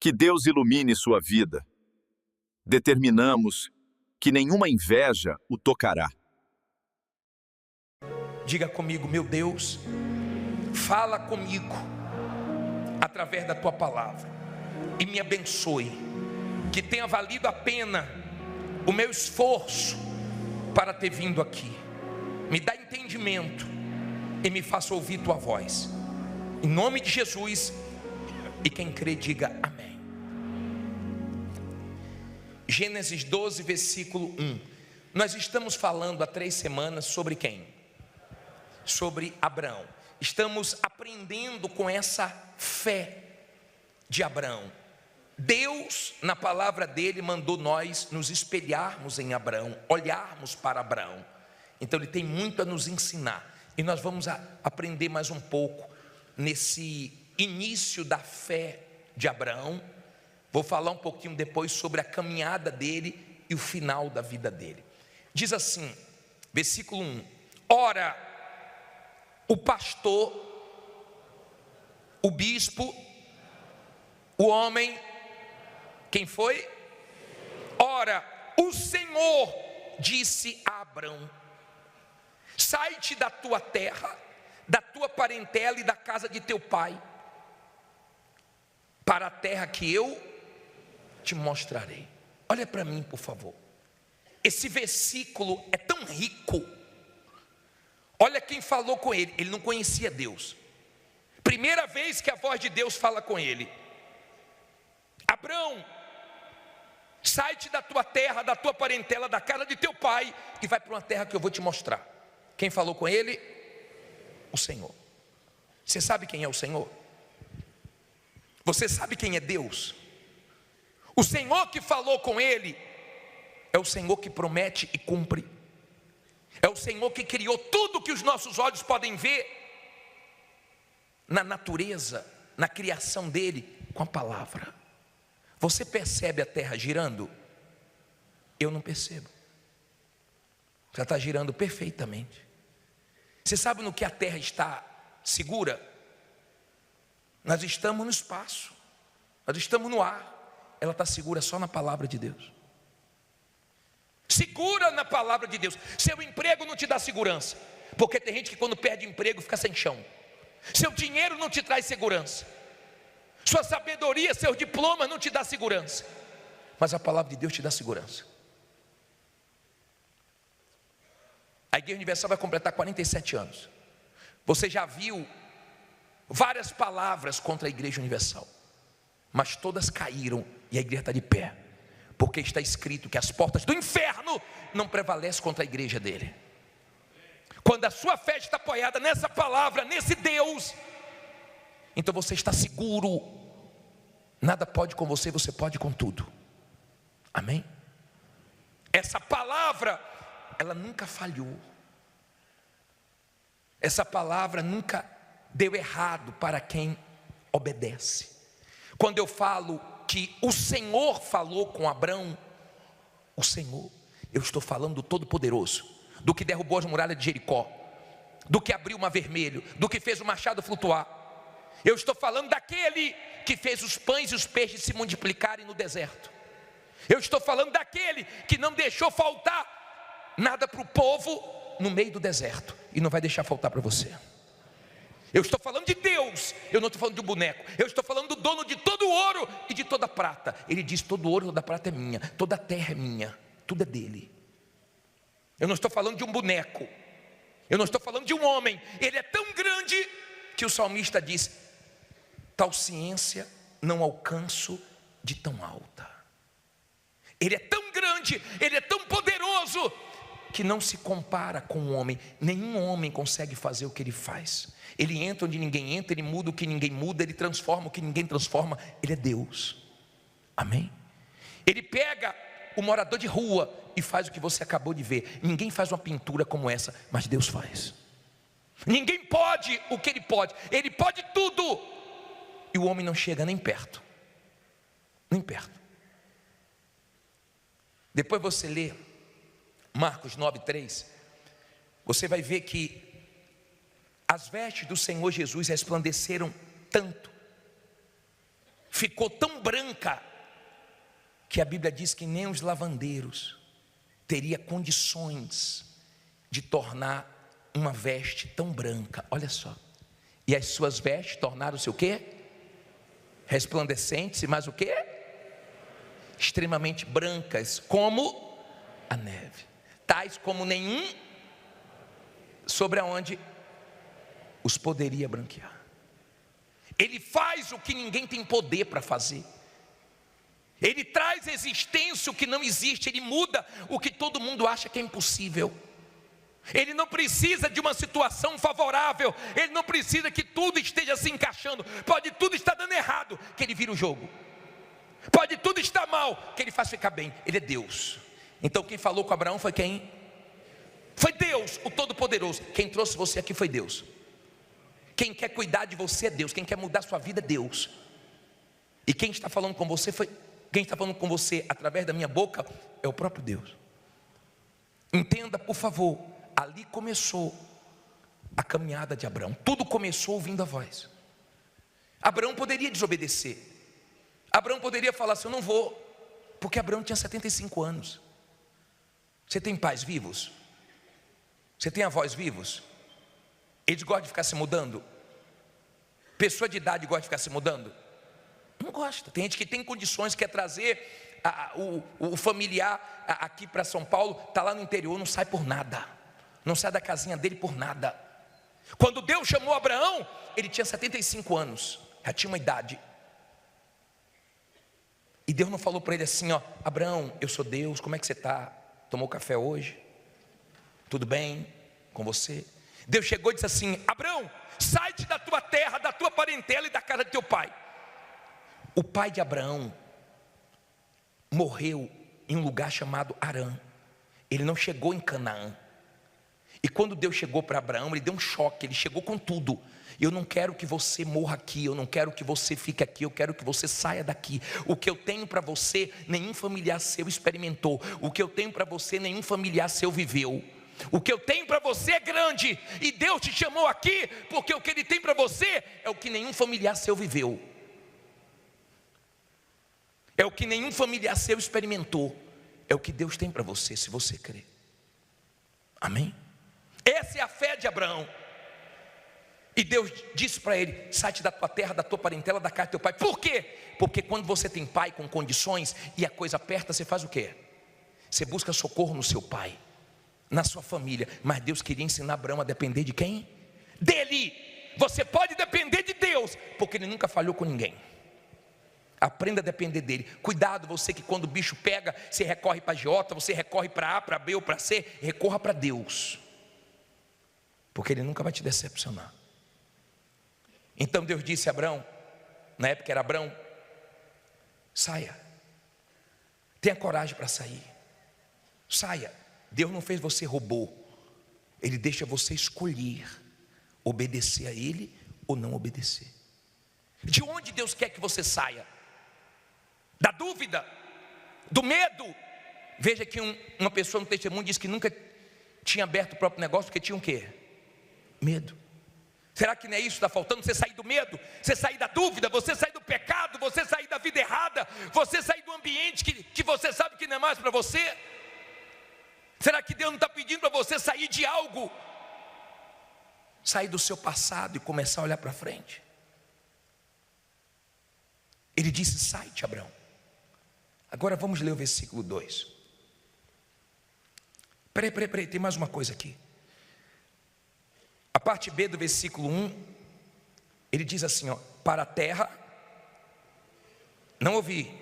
Que Deus ilumine sua vida. Determinamos que nenhuma inveja o tocará. Diga comigo: meu Deus, fala comigo através da tua palavra e me abençoe, que tenha valido a pena o meu esforço para ter vindo aqui. Me dá entendimento e me faça ouvir tua voz, em nome de Jesus. E quem crê diga amém. Gênesis 12, versículo 1. Nós estamos falando há 3 semanas sobre quem? Sobre Abraão. Estamos aprendendo com essa fé de Abraão. Deus, na palavra dele, mandou nós nos espelharmos em Abraão, olharmos para Abraão. Então ele tem muito a nos ensinar, e nós vamos aprender mais um pouco nesse início da fé de Abraão. Vou falar um pouquinho depois sobre a caminhada dele e o final da vida dele. Diz assim, versículo 1: ora, o pastor, o bispo, o homem, quem foi? Ora, o Senhor disse a Abrão: sai-te da tua terra, da tua parentela e da casa de teu pai, para a terra que eu te mostrarei. Olha para mim, por favor. Esse versículo é tão rico. Olha quem falou com ele. Ele não conhecia Deus. Primeira vez que a voz de Deus fala com ele: Abrão, sai-te da tua terra, da tua parentela, da casa de teu pai, e vai para uma terra que eu vou te mostrar. Quem falou com ele? O Senhor. Você sabe quem é o Senhor? Você sabe quem é Deus? O Senhor que falou com ele é o Senhor que promete e cumpre. É o Senhor que criou tudo que os nossos olhos podem ver na natureza, na criação dele, com a palavra. Você percebe a terra girando? Eu não percebo. Já está girando perfeitamente. Você sabe no que a terra está segura? Nós estamos no espaço, nós estamos no ar. Ela está segura só na palavra de Deus. Segura na palavra de Deus. Seu emprego não te dá segurança, porque tem gente que quando perde emprego fica sem chão. Seu dinheiro não te traz segurança. Sua sabedoria, seus diplomas não te dá segurança. Mas a palavra de Deus te dá segurança. A Igreja Universal vai completar 47 anos. Você já viu várias palavras contra a Igreja Universal, mas todas caíram e a igreja está de pé, porque está escrito que as portas do inferno não prevalecem contra a igreja dele. Quando a sua fé está apoiada nessa palavra, nesse Deus, então você está seguro. Nada pode com você, você pode com tudo. Amém? Essa palavra, ela nunca falhou. Essa palavra nunca deu errado para quem obedece. Quando eu falo que o Senhor falou com Abrão, o Senhor, eu estou falando do Todo-Poderoso, do que derrubou as muralhas de Jericó, do que abriu o mar vermelho, do que fez o machado flutuar. Eu estou falando daquele que fez os pães e os peixes se multiplicarem no deserto. Eu estou falando daquele que não deixou faltar nada para o povo no meio do deserto, e não vai deixar faltar para você. Eu estou falando de Deus, eu não estou falando de um boneco. Eu estou falando do dono de todo o ouro e de toda a prata. Ele diz: todo ouro e toda prata é minha, toda a terra é minha, tudo é dele. Eu não estou falando de um boneco, eu não estou falando de um homem. Ele é tão grande que o salmista diz: tal ciência não alcanço de tão alta. Ele é tão grande, ele é tão poderoso, que não se compara com um homem. Nenhum homem consegue fazer o que ele faz. Ele entra onde ninguém entra, ele muda o que ninguém muda, ele transforma o que ninguém transforma. Ele é Deus. Amém? Ele pega o morador de rua e faz o que você acabou de ver. Ninguém faz uma pintura como essa, mas Deus faz. Ninguém pode o que ele pode. Ele pode tudo, e o homem não chega nem perto. Nem perto. Depois você lê Marcos 9:3, você vai ver que as vestes do Senhor Jesus resplandeceram tanto, ficou tão branca que a Bíblia diz que nem os lavandeiros teria condições de tornar uma veste tão branca. Olha só. E as suas vestes tornaram-se o quê? Resplandecentes, mas o quê? Extremamente brancas, como a neve, tais como nenhum sobre aonde os poderia branquear. Ele faz o que ninguém tem poder para fazer. Ele traz à existência o que não existe. Ele muda o que todo mundo acha que é impossível. Ele não precisa de uma situação favorável. Ele não precisa que tudo esteja se encaixando. Pode tudo estar dando errado, que Ele vira o jogo. Pode tudo estar mal, que Ele faz ficar bem. Ele é Deus. Então quem falou com Abraão foi quem? Foi Deus, o Todo-Poderoso. Quem trouxe você aqui foi Deus. Quem quer cuidar de você é Deus. Quem quer mudar a sua vida é Deus. E quem está falando com você quem está falando com você através da minha boca é o próprio Deus. Entenda, por favor, ali começou a caminhada de Abraão. Tudo começou ouvindo a voz. Abraão poderia desobedecer. Abraão poderia falar assim: eu não vou, porque Abraão tinha 75 anos. Você tem pais vivos? Você tem avós vivos? Eles gostam de ficar se mudando? Pessoa de idade gosta de ficar se mudando? Não gosta. Tem gente que tem condições, quer trazer o familiar aqui para São Paulo, está lá no interior, não sai por nada. Não sai da casinha dele por nada. Quando Deus chamou Abraão, ele tinha 75 anos, já tinha uma idade. E Deus não falou para ele assim: ó, Abraão, eu sou Deus, como é que você está? Tomou café hoje? Tudo bem com você? Deus chegou e disse assim: Abraão, sai-te da tua terra, da tua parentela e da casa de teu pai. O pai de Abraão morreu em um lugar chamado Harã. Ele não chegou em Canaã. E quando Deus chegou para Abraão, ele deu um choque, ele chegou com tudo. Eu não quero que você morra aqui, eu não quero que você fique aqui, eu quero que você saia daqui. O que eu tenho para você, nenhum familiar seu experimentou. O que eu tenho para você, nenhum familiar seu viveu. O que eu tenho para você é grande, e Deus te chamou aqui, porque o que Ele tem para você é o que nenhum familiar seu viveu. É o que nenhum familiar seu experimentou. É o que Deus tem para você, se você crer. Amém? Essa é a fé de Abraão. E Deus disse para ele: sai-te da tua terra, da tua parentela, da casa do teu pai. Por quê? Porque quando você tem pai com condições e a coisa aperta, você faz o quê? Você busca socorro no seu pai, na sua família. Mas Deus queria ensinar Abraão a depender de quem? Dele. Você pode depender de Deus, porque Ele nunca falhou com ninguém. Aprenda a depender dele. Cuidado, você que quando o bicho pega, você recorre para agiota, você recorre para A, para B ou para C. Recorra para Deus, porque Ele nunca vai te decepcionar. Então Deus disse a Abraão, na época era Abraão: saia, tenha coragem para sair, saia. Deus não fez você robô. Ele deixa você escolher obedecer a Ele ou não obedecer. De onde Deus quer que você saia? Da dúvida, do medo. Veja que uma pessoa no testemunho diz que nunca tinha aberto o próprio negócio porque tinha o quê? Medo. Será que não é isso que está faltando? Você sair do medo, você sair da dúvida, você sair do pecado, você sair da vida errada, você sair do ambiente que você sabe que não é mais para você? Será que Deus não está pedindo para você sair de algo? Sair do seu passado e começar a olhar para frente. Ele disse: sai-te, Abraão. Agora vamos ler o versículo 2. Peraí, tem mais uma coisa aqui. A parte B do versículo 1, ele diz assim, ó: para a terra, não ouvi,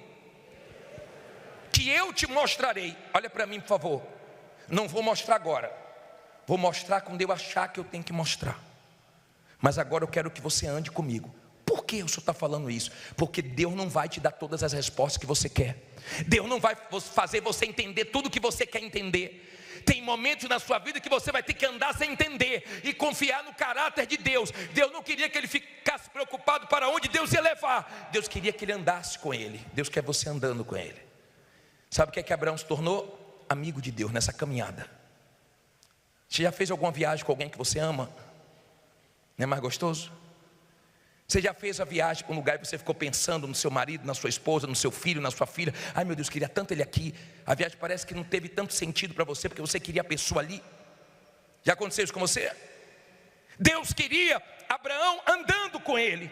que eu te mostrarei. Olha para mim, por favor. Não vou mostrar agora, vou mostrar quando eu achar que eu tenho que mostrar. Mas agora eu quero que você ande comigo. Por que o senhor está falando isso? Porque Deus não vai te dar todas as respostas que você quer. Deus não vai fazer você entender tudo que você quer entender. Tem momentos na sua vida que você vai ter que andar sem entender e confiar no caráter de Deus. Deus não queria que ele ficasse preocupado para onde Deus ia levar. Deus queria que ele andasse com ele. Deus quer você andando com ele. Sabe o que é que Abraão se tornou? Amigo de Deus nessa caminhada. Você já fez alguma viagem com alguém que você ama? Não é mais gostoso? Você já fez a viagem para um lugar e você ficou pensando no seu marido, na sua esposa, no seu filho, na sua filha? Ai meu Deus, queria tanto ele aqui. A viagem parece que não teve tanto sentido para você, porque você queria a pessoa ali. Já aconteceu isso com você? Deus queria Abraão andando com ele.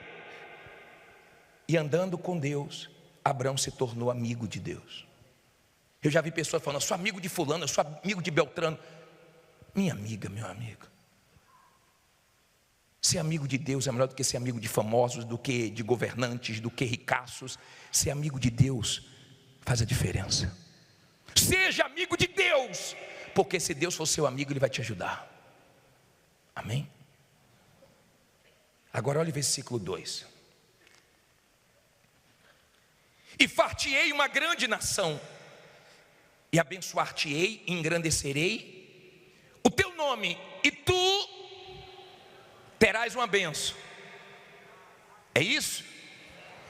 E andando com Deus, Abraão se tornou amigo de Deus. Eu já vi pessoas falando, eu sou amigo de fulano, eu sou amigo de Beltrano. Minha amiga, meu amigo, ser amigo de Deus é melhor do que ser amigo de famosos, do que de governantes, do que ricaços. Ser amigo de Deus faz a diferença. Seja amigo de Deus, porque se Deus for seu amigo, Ele vai te ajudar. Amém? Agora olha o versículo 2. E far-te-ei uma grande nação, e abençoar-te-ei, e engrandecerei o teu nome, e tu terás uma bênção. É isso?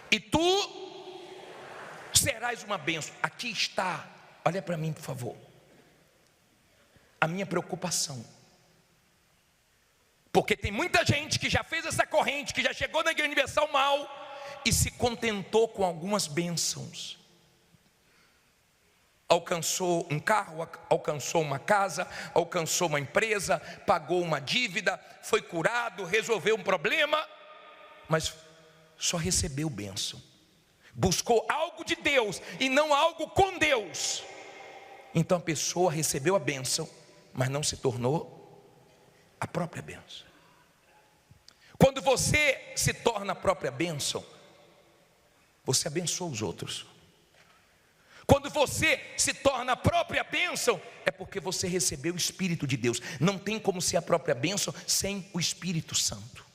E tu serás uma bênção. Aqui está, olha para mim por favor, a minha preocupação. Porque tem muita gente que já fez essa corrente, que já chegou na Igreja Universal mal e se contentou com algumas bênçãos. Alcançou um carro, alcançou uma casa, alcançou uma empresa, pagou uma dívida, foi curado, resolveu um problema, mas só recebeu bênção. Buscou algo de Deus e não algo com Deus. Então a pessoa recebeu a bênção, mas não se tornou a própria bênção. Quando você se torna a própria bênção, você abençoa os outros. Quando você se torna a própria bênção, é porque você recebeu o Espírito de Deus. Não tem como ser a própria bênção sem o Espírito Santo.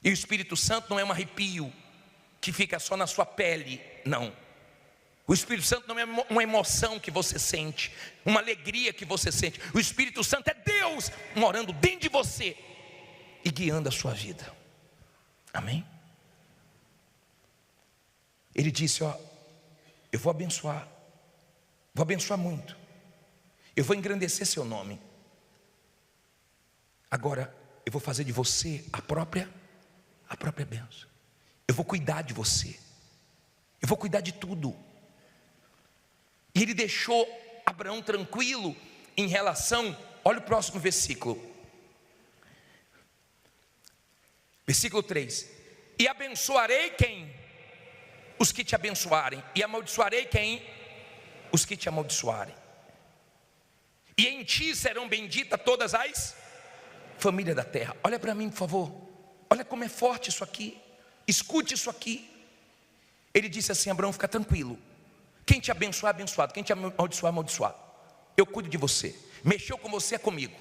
E o Espírito Santo não é um arrepio que fica só na sua pele, não. O Espírito Santo não é uma emoção que você sente, uma alegria que você sente. O Espírito Santo é Deus morando dentro de você e guiando a sua vida. Amém? Ele disse, ó, eu vou abençoar muito, eu vou engrandecer seu nome. Agora, eu vou fazer de você a própria bênção. Eu vou cuidar de você, eu vou cuidar de tudo. E ele deixou Abraão tranquilo em relação, olha o próximo versículo. Versículo 3. E abençoarei quem? Os que te abençoarem. E amaldiçoarei quem? Os que te amaldiçoarem. E em ti serão benditas todas as famílias da terra. Olha para mim, por favor. Olha como é forte isso aqui. Escute isso aqui. Ele disse assim, Abraão, fica tranquilo. Quem te abençoar, abençoado. Quem te amaldiçoar, amaldiçoado. Eu cuido de você. Mexeu com você, é comigo.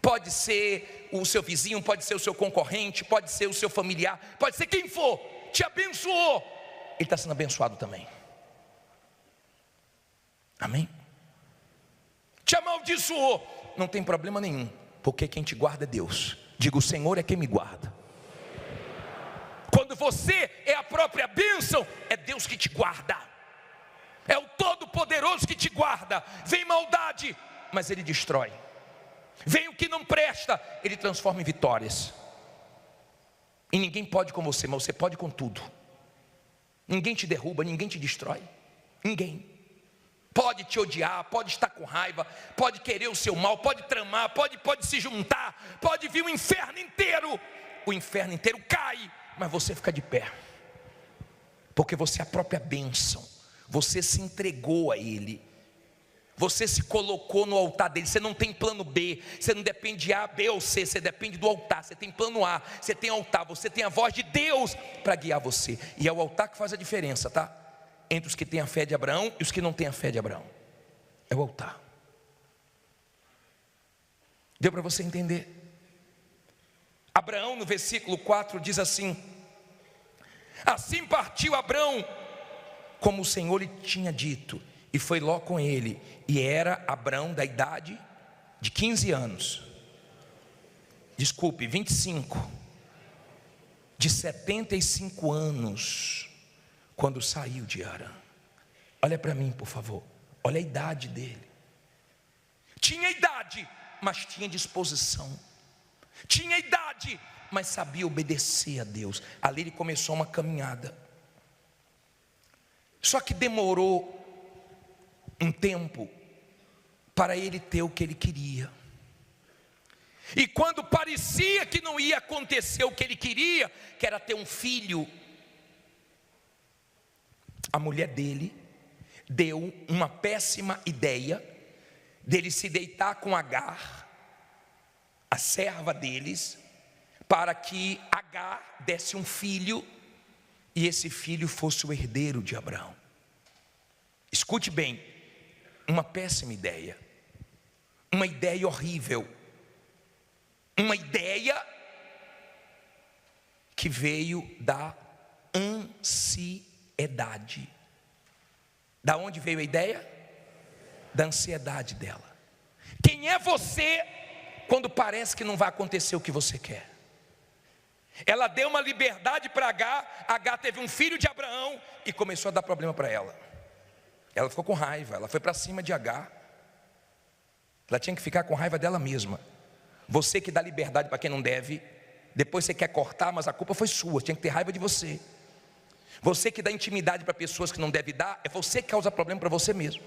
Pode ser o seu vizinho, pode ser o seu concorrente, pode ser o seu familiar, pode ser quem for. Te abençoou, ele está sendo abençoado também. Amém? Te amaldiçoou, não tem problema nenhum, porque quem te guarda é Deus. Diga, o Senhor é quem me guarda. Quando você é a própria bênção, é Deus que te guarda. É o Todo-Poderoso que te guarda. Vem maldade, mas Ele destrói. Vem o que não presta, Ele transforma em vitórias. E ninguém pode com você, mas você pode com tudo. Ninguém te derruba, ninguém te destrói. Ninguém. Pode te odiar, pode estar com raiva, pode querer o seu mal, pode tramar, pode se juntar, pode vir o inferno inteiro. O inferno inteiro cai, mas você fica de pé. Porque você é a própria bênção. Você se entregou a Ele. Você se colocou no altar dele. Você não tem plano B. Você não depende de A, B ou C. Você depende do altar. Você tem plano A. Você tem altar. Você tem a voz de Deus para guiar você. E é o altar que faz a diferença, tá? Entre os que têm a fé de Abraão e os que não têm a fé de Abraão. É o altar. Deu para você entender? Abraão, no versículo 4, diz assim: assim partiu Abraão, como o Senhor lhe tinha dito, e foi Ló com ele. E era Abraão da idade de 15 anos. Desculpe, 25. De 75 anos, quando saiu de Harã. Olha para mim, por favor. Olha a idade dele. Tinha idade, mas tinha disposição. Tinha idade, mas sabia obedecer a Deus. Ali ele começou uma caminhada. Só que demorou um tempo para ele ter o que ele queria. E quando parecia que não ia acontecer o que ele queria, que era ter um filho, a mulher dele deu uma péssima ideia dele se deitar com Agar, a serva deles, para que Agar desse um filho e esse filho fosse o herdeiro de Abraão. Escute bem, uma péssima ideia, uma ideia horrível, uma ideia que veio da ansiedade. Da onde veio a ideia? Da ansiedade dela. Quem é você quando parece que não vai acontecer o que você quer? Ela deu uma liberdade para Agar. Agar teve um filho de Abraão e começou a dar problema para ela. Ela ficou com raiva, ela foi para cima de Agar. Ela tinha que ficar com raiva dela mesma. Você que dá liberdade para quem não deve, depois você quer cortar, mas a culpa foi sua, tinha que ter raiva de você. Você que dá intimidade para pessoas que não deve dar, é você que causa problema para você mesmo.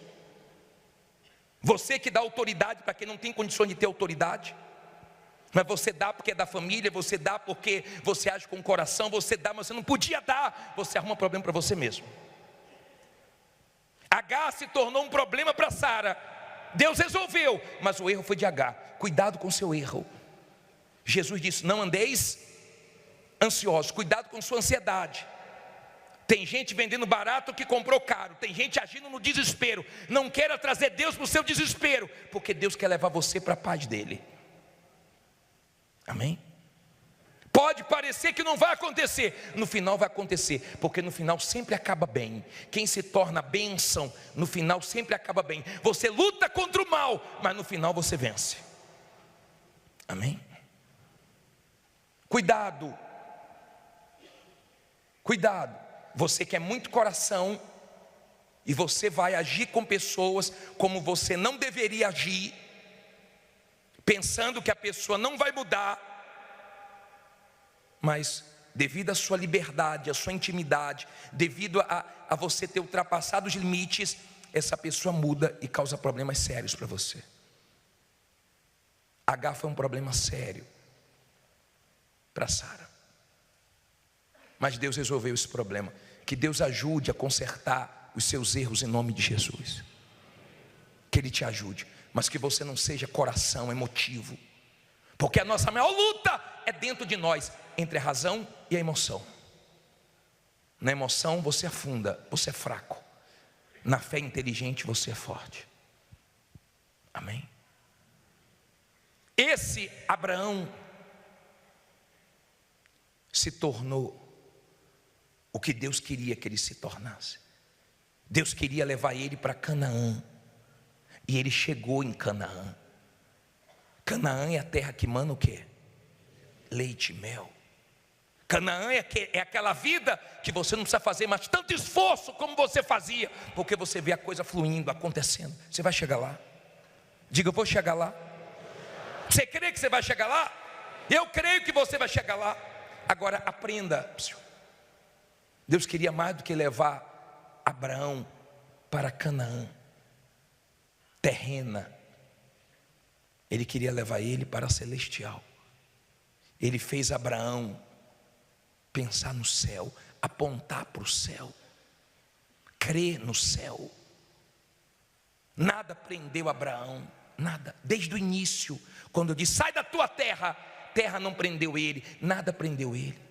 Você que dá autoridade para quem não tem condições de ter autoridade, mas você dá porque é da família, você dá porque você age com o coração, você dá, mas você não podia dar, você arruma problema para você mesmo. Agar se tornou um problema para Sara. Deus resolveu, mas o erro foi de Agar. Cuidado com o seu erro. Jesus disse: não andeis ansiosos, cuidado com sua ansiedade. Tem gente vendendo barato que comprou caro. Tem gente agindo no desespero. Não queira trazer Deus para o seu desespero, porque Deus quer levar você para a paz dele. Amém? Pode parecer que não vai acontecer, no final vai acontecer, porque no final sempre acaba bem. Quem se torna bênção, no final sempre acaba bem. Você luta contra o mal, mas no final você vence. Amém? Cuidado. Cuidado. Você que é muito coração e você vai agir com pessoas como você não deveria agir, pensando que a pessoa não vai mudar, mas devido à sua liberdade, à sua intimidade, devido a você ter ultrapassado os limites, essa pessoa muda e causa problemas sérios para você. Agar foi um problema sério para Sara, mas Deus resolveu esse problema. Que Deus ajude a consertar os seus erros em nome de Jesus. Que Ele te ajude, mas que você não seja coração emotivo, porque a nossa maior luta é dentro de nós, entre a razão e a emoção. Na emoção você afunda, você é fraco. Na fé inteligente você é forte. Amém? Esse Abraão se tornou o que Deus queria que ele se tornasse. Deus queria levar ele para Canaã, e ele chegou em Canaã. Canaã é a terra que mana o quê? Leite e mel. Canaã é aquela vida que você não precisa fazer mais tanto esforço como você fazia, porque você vê a coisa fluindo, acontecendo. Você vai chegar lá? Diga: eu vou chegar lá. Você crê que você vai chegar lá? Eu creio que você vai chegar lá. Agora aprenda. Deus queria mais do que levar Abraão para Canaã terrena. Ele queria levar ele para a celestial. Ele fez Abraão pensar no céu, apontar para o céu, crer no céu. Nada prendeu Abraão, nada. Desde o início, quando eu disse: sai da tua terra, terra não prendeu ele, nada prendeu ele.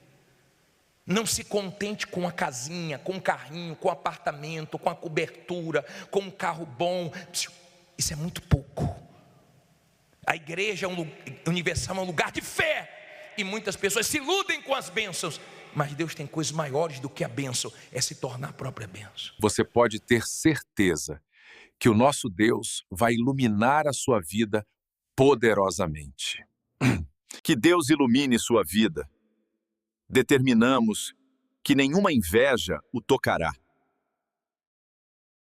Não se contente com a casinha, com o carrinho, com o apartamento, com a cobertura, com um carro bom. Isso é muito pouco. A igreja universal é um lugar de fé, e muitas pessoas se iludem com as bênçãos, mas Deus tem coisas maiores do que a bênção, é se tornar a própria bênção. Você pode ter certeza que o nosso Deus vai iluminar a sua vida poderosamente. Que Deus ilumine sua vida. Determinamos que nenhuma inveja o tocará.